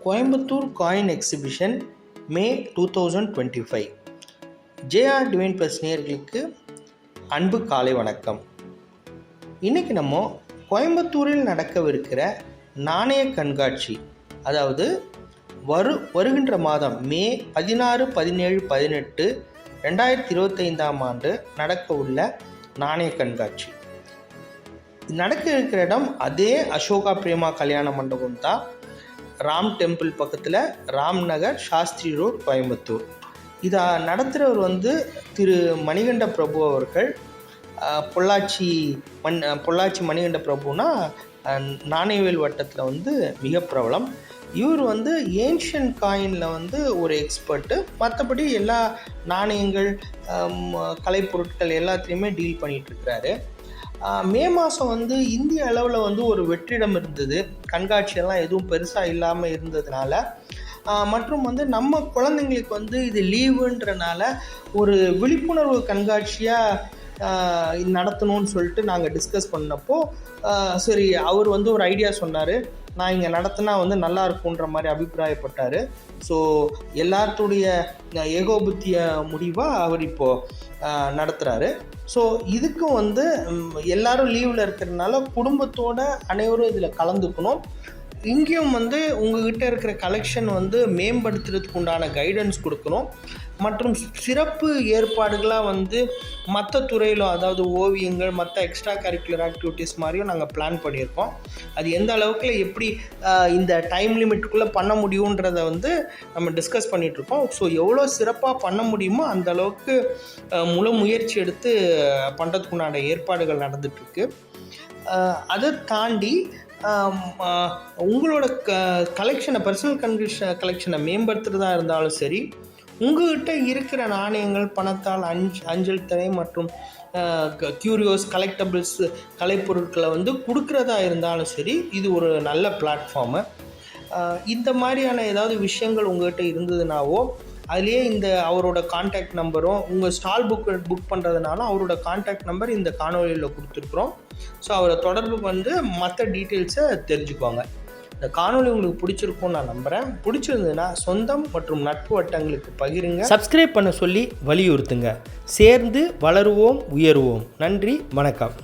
Coimbatore coin exhibition மே 2025. JR divine plus நேயர்களுக்கு அன்பு காலை வணக்கம். இன்றைக்கி நம்ம கோயம்புத்தூரில் நடக்கவிருக்கிற நாணய கண்காட்சி, அதாவது வருகின்ற மாதம் மே 16, 17, 18, 2025 நடக்க உள்ள நாணய கண்காட்சி நடக்க இருக்கிற இடம் அதே அசோகா பிரேமா கல்யாண மண்டபம் தான். ராம் டெம்பிள் பக்கத்தில், ராம் நகர், சாஸ்திரி ரோட், கோயம்புத்தூர். இதை நடத்துகிறவர் திரு மணிகண்ட பிரபு அவர்கள். பொள்ளாச்சி மணிகண்ட பிரபுனா நாணயவியல் வட்டத்தில் மிக பிரபலம். இவர் ஏன்ஷியன் காயினில் ஒரு எக்ஸ்பர்ட்டு. மற்றபடி எல்லா நாணயங்கள், கலைப்பொருட்கள் எல்லாத்துலேயுமே டீல் பண்ணிகிட்ருக்கிறாரு. மே மாதம் இந்திய அளவில் ஒரு வெற்றிடம் இருந்தது. கண்காட்சியெல்லாம் எதுவும் பெருசாக இல்லாமல் இருந்ததுனால, மற்றும் நம்ம குழந்தைங்களுக்கு இது லீவுன்றனால ஒரு விழிப்புணர்வு கண்காட்சியாக நடத்தணும்னு சொல்லிட்டு நாங்கள் டிஸ்கஸ் பண்ணப்போ, சரி அவர் ஒரு ஐடியா சொன்னார். நான் இங்கே நடத்தினா நல்லா இருக்குன்ற மாதிரி அபிப்பிராயப்பட்டார். ஸோ எல்லாத்துடைய ஏகோபத்திய முடிவாக அவர் இப்போது நடத்துகிறாரு. ஸோ இதுக்கும் எல்லாரும் லீவில் இருக்கிறதுனால குடும்பத்தோட அனைவரும் இதில் கலந்துக்கணும். இங்கேயும் உங்ககிட்ட இருக்கிற கலெக்ஷன் மேம்படுத்துறதுக்கு உண்டான கைடன்ஸ் கொடுக்கணும். மற்றும் சிறப்பு ஏற்பாடுகளாக மற்ற துறையிலும், அதாவது ஓவியங்கள், மற்ற எக்ஸ்ட்ரா கரிக்குலர் ஆக்டிவிட்டீஸ் மாதிரியும் நாங்கள் பிளான் பண்ணியிருக்கோம். அது எந்த அளவுக்கு எப்படி இந்த டைம் லிமிட்டுக்குள்ளே பண்ண முடியுன்றதை நம்ம டிஸ்கஸ் பண்ணிகிட்ருக்கோம். ஸோ எவ்வளோ சிறப்பாக பண்ண முடியுமோ அந்த அளவுக்கு முழு முயற்சி எடுத்து பண்ணுறதுக்குண்டான ஏற்பாடுகள் நடந்துகிட்ருக்கு. அதை தாண்டி உங்களோட கலெக்ஷனை, பர்சனல் கலெக்ஷனை மேம்படுத்துகிறதா இருந்தாலும் சரி, உங்கள்கிட்ட இருக்கிற நாணயங்கள், பணத்தால் அஞ்சல் தலை மற்றும் க்யூரியோஸ், கலெக்டபிள்ஸ், கலைப்பொருட்களை கொடுக்குறதா இருந்தாலும் சரி, இது ஒரு நல்ல பிளாட்ஃபார்மு. இந்த மாதிரியான ஏதாவது விஷயங்கள் உங்கள்கிட்ட இருந்ததுனாவோ, அதுலேயே அவரோட கான்டாக்ட் நம்பரும், உங்கள் ஸ்டால் புக் பண்ணுறதுனாலும் அவரோட கான்டாக்ட் நம்பர் இந்த காணொலியில் கொடுத்துருக்குறோம். ஸோ அவரை தொடர்பு மற்ற டீட்டெயில்ஸை தெரிஞ்சுக்குவாங்க. இந்த காணொலி உங்களுக்கு பிடிச்சிருக்கும்னு நான் நம்புகிறேன். பிடிச்சிருந்ததுன்னா சொந்தம் மற்றும் நட்பு வட்டங்களுக்கு பகிருங்க. சப்ஸ்கிரைப் பண்ண சொல்லி வலியுறுத்துங்க. சேர்ந்து வளருவோம், உயருவோம். நன்றி, வணக்கம்.